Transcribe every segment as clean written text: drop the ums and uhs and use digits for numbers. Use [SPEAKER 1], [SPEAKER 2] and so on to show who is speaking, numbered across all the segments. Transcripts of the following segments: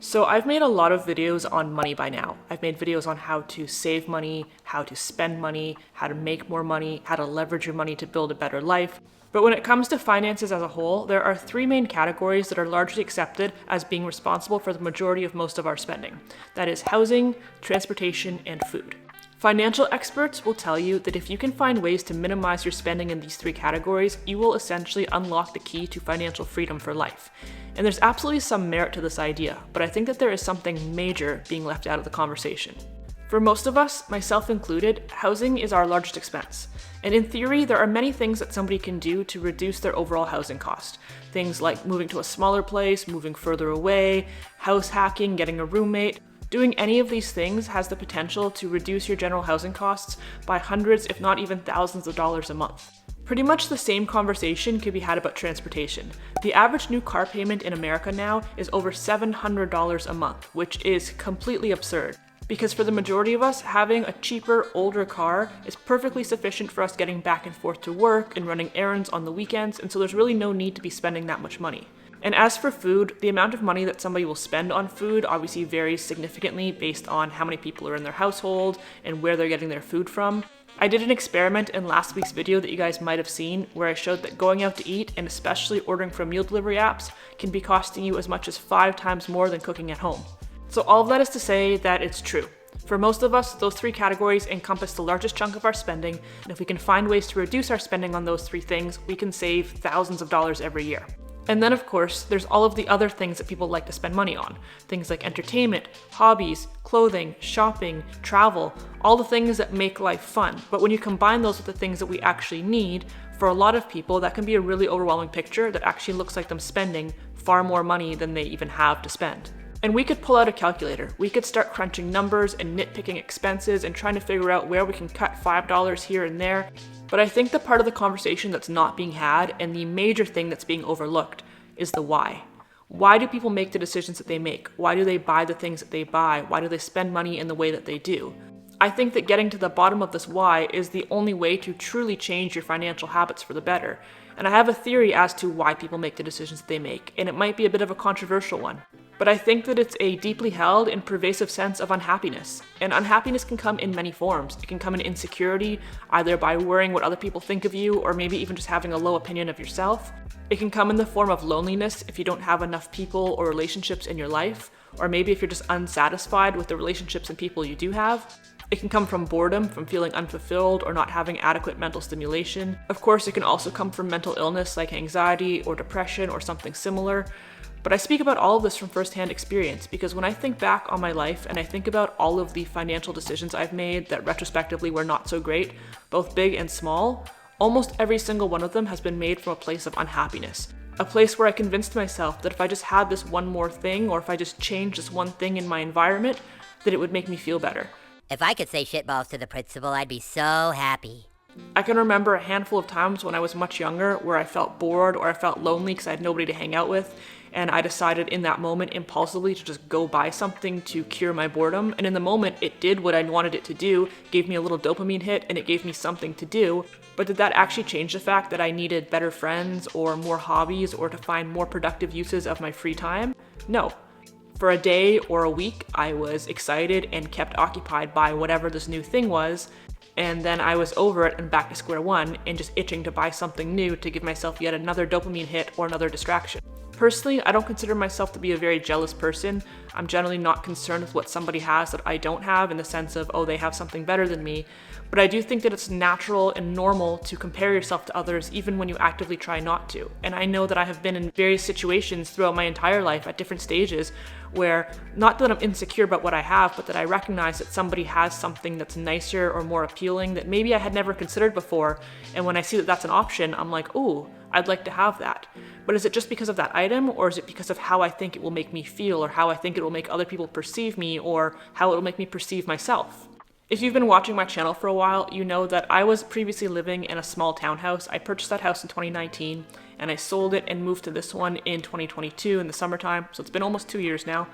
[SPEAKER 1] So I've made a lot of videos on money by now. I've made videos on how to save money, how to spend money, how to make more money, how to leverage your money to build a better life. But when it comes to finances as a whole, there are three main categories that are largely accepted as being responsible for the majority of most of our spending. That is housing, transportation, and food. Financial experts will tell you that if you can find ways to minimize your spending in these three categories, you will essentially unlock the key to financial freedom for life. And there's absolutely some merit to this idea, but I think that there is something major being left out of the conversation. For most of us, myself included, housing is our largest expense. And in theory, there are many things that somebody can do to reduce their overall housing cost. Things like moving to a smaller place, moving further away, house hacking, getting a roommate. Doing any of these things has the potential to reduce your general housing costs by hundreds, if not even thousands of dollars a month. Pretty much the same conversation can be had about transportation. The average new car payment in America now is over $700 a month, which is completely absurd. Because for the majority of us, having a cheaper, older car is perfectly sufficient for us getting back and forth to work and running errands on the weekends, and so there's really no need to be spending that much money. And as for food, the amount of money that somebody will spend on food obviously varies significantly based on how many people are in their household and where they're getting their food from. I did an experiment in last week's video that you guys might have seen where I showed that going out to eat, and especially ordering from meal delivery apps, can be costing you as much as 5 times more than cooking at home. So all of that is to say that it's true. For most of us, those three categories encompass the largest chunk of our spending, and if we can find ways to reduce our spending on those three things, we can save thousands of dollars every year. And then of course, there's all of the other things that people like to spend money on. Things like entertainment, hobbies, clothing, shopping, travel, all the things that make life fun. But when you combine those with the things that we actually need, for a lot of people, that can be a really overwhelming picture that actually looks like them spending far more money than they even have to spend. And we could pull out a calculator. We could start crunching numbers and nitpicking expenses and trying to figure out where we can cut $5 here and there. But I think the part of the conversation that's not being had, and the major thing that's being overlooked, is the why. Why do people make the decisions that they make? Why do they buy the things that they buy? Why do they spend money in the way that they do? I think that getting to the bottom of this why is the only way to truly change your financial habits for the better. And I have a theory as to why people make the decisions that they make, and it might be a bit of a controversial one. But I think that it's a deeply held and pervasive sense of unhappiness. And unhappiness can come in many forms. It can come in insecurity, either by worrying what other people think of you, or maybe even just having a low opinion of yourself. It can come in the form of loneliness if you don't have enough people or relationships in your life, or maybe if you're just unsatisfied with the relationships and people you do have. It can come from boredom, from feeling unfulfilled or not having adequate mental stimulation. Of course, it can also come from mental illness like anxiety or depression or something similar. But I speak about all of this from firsthand experience because when I think back on my life and I think about all of the financial decisions I've made that retrospectively were not so great, both big and small, almost every single one of them has been made from a place of unhappiness. A place where I convinced myself that if I just had this one more thing, or if I just changed this one thing in my environment, that it would make me feel better.
[SPEAKER 2] If I could say shitballs to the principal, I'd be so happy.
[SPEAKER 1] I can remember a handful of times when I was much younger where I felt bored or I felt lonely because I had nobody to hang out with, and I decided in that moment impulsively to just go buy something to cure my boredom. And in the moment, it did what I wanted it to do, gave me a little dopamine hit, and it gave me something to do. But did that actually change the fact that I needed better friends or more hobbies or to find more productive uses of my free time? No. For a day or a week, I was excited and kept occupied by whatever this new thing was, and then I was over it and back to square one and just itching to buy something new to give myself yet another dopamine hit or another distraction. Personally, I don't consider myself to be a very jealous person. I'm generally not concerned with what somebody has that I don't have in the sense of, oh, they have something better than me. But I do think that it's natural and normal to compare yourself to others even when you actively try not to. And I know that I have been in various situations throughout my entire life at different stages where, not that I'm insecure about what I have, but that I recognize that somebody has something that's nicer or more appealing that maybe I had never considered before. And when I see that that's an option, I'm like, ooh, I'd like to have that. But is it just because of that item, or is it because of how I think it will make me feel, or how I think it will make other people perceive me, or how it will make me perceive myself? If you've been watching my channel for a while, you know that I was previously living in a small townhouse. I purchased that house in 2019, and I sold it and moved to this one in 2022 in the summertime, so it's been almost 2 years now.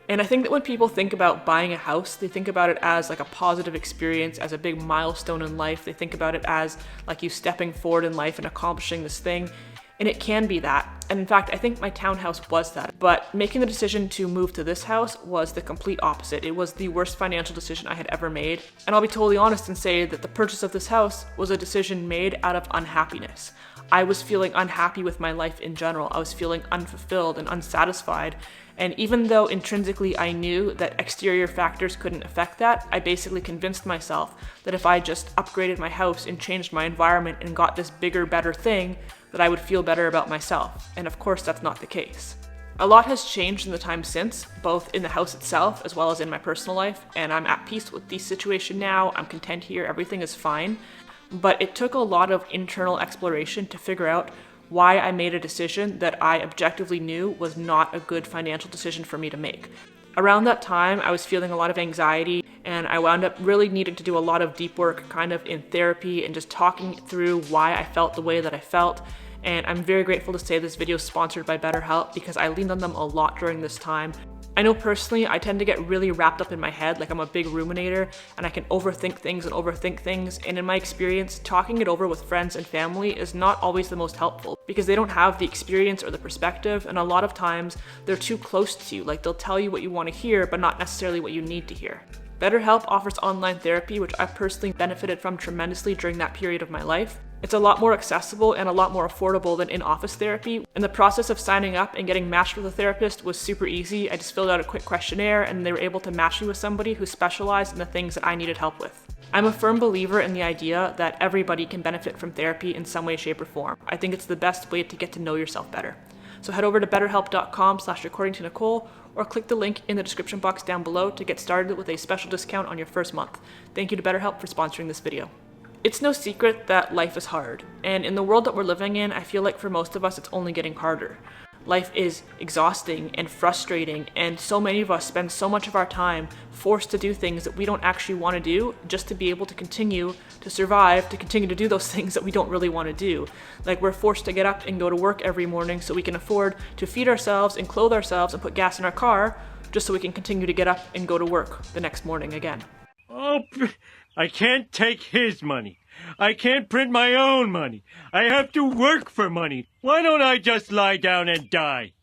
[SPEAKER 1] And I think that when people think about buying a house, they think about it as like a positive experience, as a big milestone in life. They think about it as like you stepping forward in life and accomplishing this thing. And it can be that. And in fact, I think my townhouse was that. But making the decision to move to this house was the complete opposite. It was the worst financial decision I had ever made. And I'll be totally honest and say that the purchase of this house was a decision made out of unhappiness. I was feeling unhappy with my life in general. I was feeling unfulfilled and unsatisfied. And even though intrinsically I knew that exterior factors couldn't affect that, I basically convinced myself that if I just upgraded my house and changed my environment and got this bigger, better thing, that I would feel better about myself. And of course, that's not the case. A lot has changed in the time since, both in the house itself as well as in my personal life, and I'm at peace with the situation now. I'm content here, everything is fine. But it took a lot of internal exploration to figure out why I made a decision that I objectively knew was not a good financial decision for me to make. Around that time, I was feeling a lot of anxiety, and I wound up really needing to do a lot of deep work kind of in therapy and just talking through why I felt the way that I felt. And I'm very grateful to say this video is sponsored by BetterHelp because I leaned on them a lot during this time. I know personally, I tend to get really wrapped up in my head, like I'm a big ruminator, and I can overthink things. And in my experience, talking it over with friends and family is not always the most helpful because they don't have the experience or the perspective, and a lot of times they're too close to you. Like they'll tell you what you want to hear, but not necessarily what you need to hear. BetterHelp offers online therapy, which I've personally benefited from tremendously during that period of my life. It's a lot more accessible and a lot more affordable than in-office therapy. And the process of signing up and getting matched with a therapist was super easy. I just filled out a quick questionnaire and they were able to match me with somebody who specialized in the things that I needed help with. I'm a firm believer in the idea that everybody can benefit from therapy in some way, shape, or form. I think it's the best way to get to know yourself better. So head over to betterhelp.com/recordingtonicole or click the link in the description box down below to get started with a special discount on your first month. Thank you to BetterHelp for sponsoring this video. It's no secret that life is hard, and in the world that we're living in, I feel like for most of us it's only getting harder. Life is exhausting and frustrating, and so many of us spend so much of our time forced to do things that we don't actually want to do just to be able to continue to survive, to continue to do those things that we don't really want to do. Like we're forced to get up and go to work every morning so we can afford to feed ourselves and clothe ourselves and put gas in our car just so we can continue to get up and go to work the next morning again.
[SPEAKER 3] Oh, I can't take his money. I can't print my own money. I have to work for money. Why don't I just lie down and die?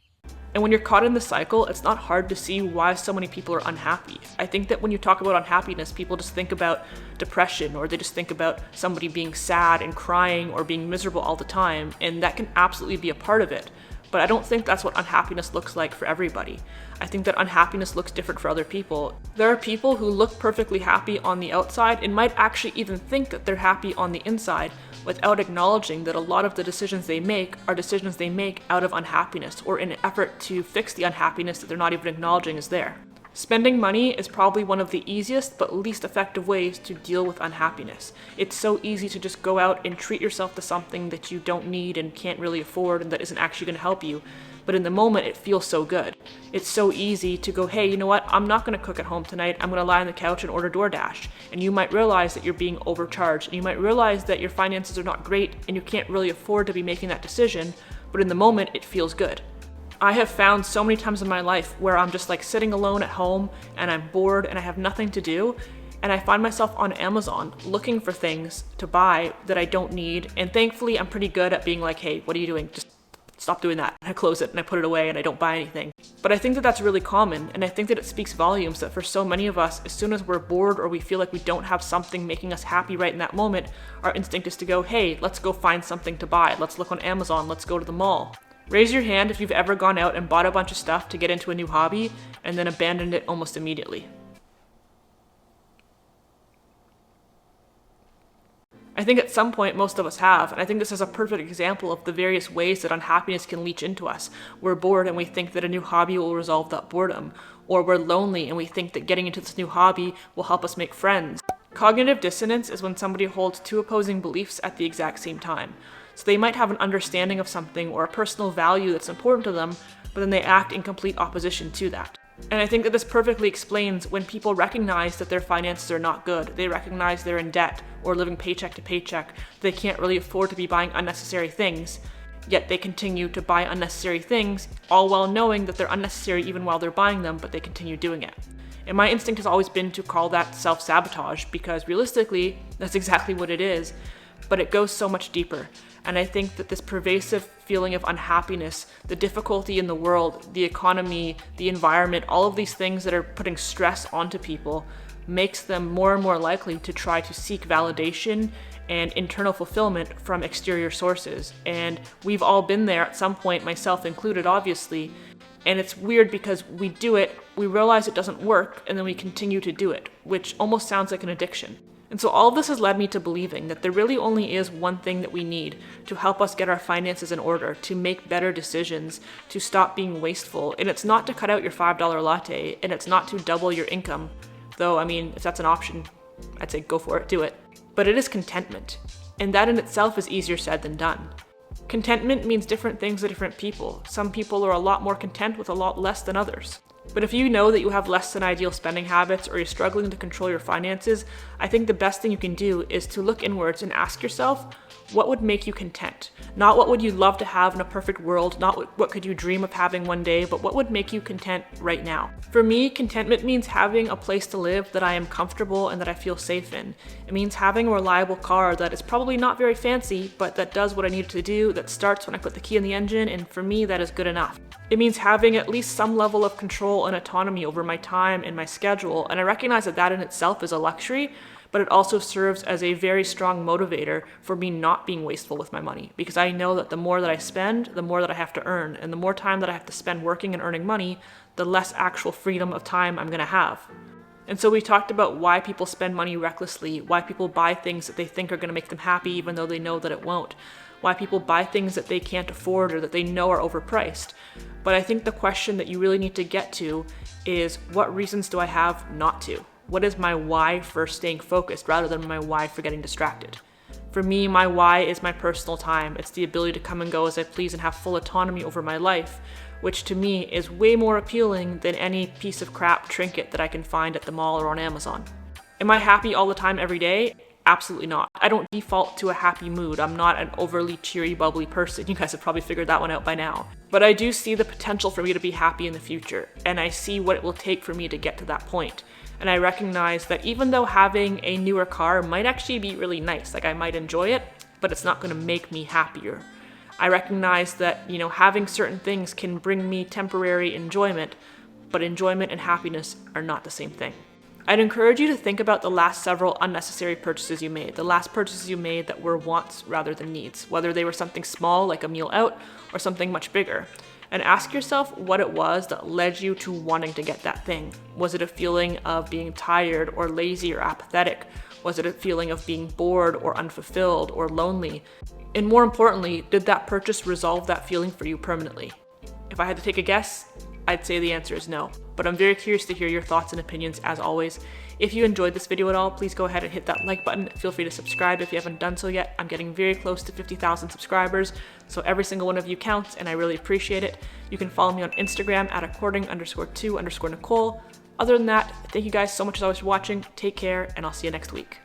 [SPEAKER 1] And when you're caught in the cycle, it's not hard to see why so many people are unhappy. I think that when you talk about unhappiness, people just think about depression, or they just think about somebody being sad and crying or being miserable all the time, and that can absolutely be a part of it. But I don't think that's what unhappiness looks like for everybody. I think that unhappiness looks different for other people. There are people who look perfectly happy on the outside and might actually even think that they're happy on the inside without acknowledging that a lot of the decisions they make are decisions they make out of unhappiness or in an effort to fix the unhappiness that they're not even acknowledging is there. Spending money is probably one of the easiest but least effective ways to deal with unhappiness. It's so easy to just go out and treat yourself to something that you don't need and can't really afford and that isn't actually going to help you. But in the moment, it feels so good. It's so easy to go, hey, you know what? I'm not going to cook at home tonight. I'm going to lie on the couch and order DoorDash. And you might realize that you're being overcharged. And you might realize that your finances are not great and you can't really afford to be making that decision. But in the moment, it feels good. I have found so many times in my life where I'm just like sitting alone at home and I'm bored and I have nothing to do, and I find myself on Amazon looking for things to buy that I don't need. And thankfully I'm pretty good at being like, hey, what are you doing? Just stop doing that. And I close it and I put it away and I don't buy anything. But I think that that's really common, and I think that it speaks volumes that for so many of us, as soon as we're bored or we feel like we don't have something making us happy right in that moment, our instinct is to go, hey, let's go find something to buy. Let's look on Amazon. Let's go to the mall. Raise your hand if you've ever gone out and bought a bunch of stuff to get into a new hobby and then abandoned it almost immediately. I think at some point most of us have, and I think this is a perfect example of the various ways that unhappiness can leach into us. We're bored and we think that a new hobby will resolve that boredom, or we're lonely and we think that getting into this new hobby will help us make friends. Cognitive dissonance is when somebody holds two opposing beliefs at the exact same time. So they might have an understanding of something or a personal value that's important to them, but then they act in complete opposition to that. And I think that this perfectly explains when people recognize that their finances are not good, they recognize they're in debt or living paycheck to paycheck, they can't really afford to be buying unnecessary things, yet they continue to buy unnecessary things, all while knowing that they're unnecessary even while they're buying them, but they continue doing it. And my instinct has always been to call that self-sabotage, because realistically, that's exactly what it is. but it goes so much deeper. And I think that this pervasive feeling of unhappiness, the difficulty in the world, the economy, the environment, all of these things that are putting stress onto people makes them more and more likely to try to seek validation and internal fulfillment from exterior sources. And we've all been there at some point, myself included, obviously. And it's weird because we do it, we realize it doesn't work, and then we continue to do it, which almost sounds like an addiction. And so all of this has led me to believing that there really only is one thing that we need to help us get our finances in order, to make better decisions, to stop being wasteful. And it's not to cut out your $5 latte, and it's not to double your income. Though, I mean, if that's an option, I'd say go for it, do it. But it is contentment. And that in itself is easier said than done. Contentment means different things to different people. Some people are a lot more content with a lot less than others. But if you know that you have less than ideal spending habits or you're struggling to control your finances, I think the best thing you can do is to look inwards and ask yourself, what would make you content? Not what would you love to have in a perfect world, not what could you dream of having one day, but what would make you content right now? For me, contentment means having a place to live that I am comfortable and that I feel safe in. It means having a reliable car that is probably not very fancy, but that does what I need it to do, that starts when I put the key in the engine, and for me, that is good enough. It means having at least some level of control and autonomy over my time and my schedule, and I recognize that that in itself is a luxury, but it also serves as a very strong motivator for me not being wasteful with my money, because I know that the more that I spend, the more that I have to earn, and the more time that I have to spend working and earning money, the less actual freedom of time I'm going to have. And so we talked about why people spend money recklessly, why people buy things that they think are going to make them happy even though they know that it won't, why people buy things that they can't afford or that they know are overpriced. But I think the question that you really need to get to is, what reasons do I have not to? What is my why for staying focused rather than my why for getting distracted? For me, my why is my personal time. It's the ability to come and go as I please and have full autonomy over my life, which to me is way more appealing than any piece of crap trinket that I can find at the mall or on Amazon. Am I happy all the time every day? Absolutely not. I don't default to a happy mood. I'm not an overly cheery, bubbly person. You guys have probably figured that one out by now. But I do see the potential for me to be happy in the future, and I see what it will take for me to get to that point. And I recognize that even though having a newer car might actually be really nice, like I might enjoy it, but it's not going to make me happier. I recognize that, having certain things can bring me temporary enjoyment, but enjoyment and happiness are not the same thing. I'd encourage you to think about the last several unnecessary purchases you made, the last purchases you made that were wants rather than needs, whether they were something small like a meal out or something much bigger. And ask yourself what it was that led you to wanting to get that thing. Was it a feeling of being tired or lazy or apathetic? Was it a feeling of being bored or unfulfilled or lonely? And more importantly, did that purchase resolve that feeling for you permanently? If I had to take a guess, I'd say the answer is no. But I'm very curious to hear your thoughts and opinions as always. If you enjoyed this video at all, please go ahead and hit that like button. Feel free to subscribe if you haven't done so yet. I'm getting very close to 50,000 subscribers, so every single one of you counts and I really appreciate it. You can follow me on Instagram at according_to_Nicole. Other than that, thank you guys so much as always for watching. Take care and I'll see you next week.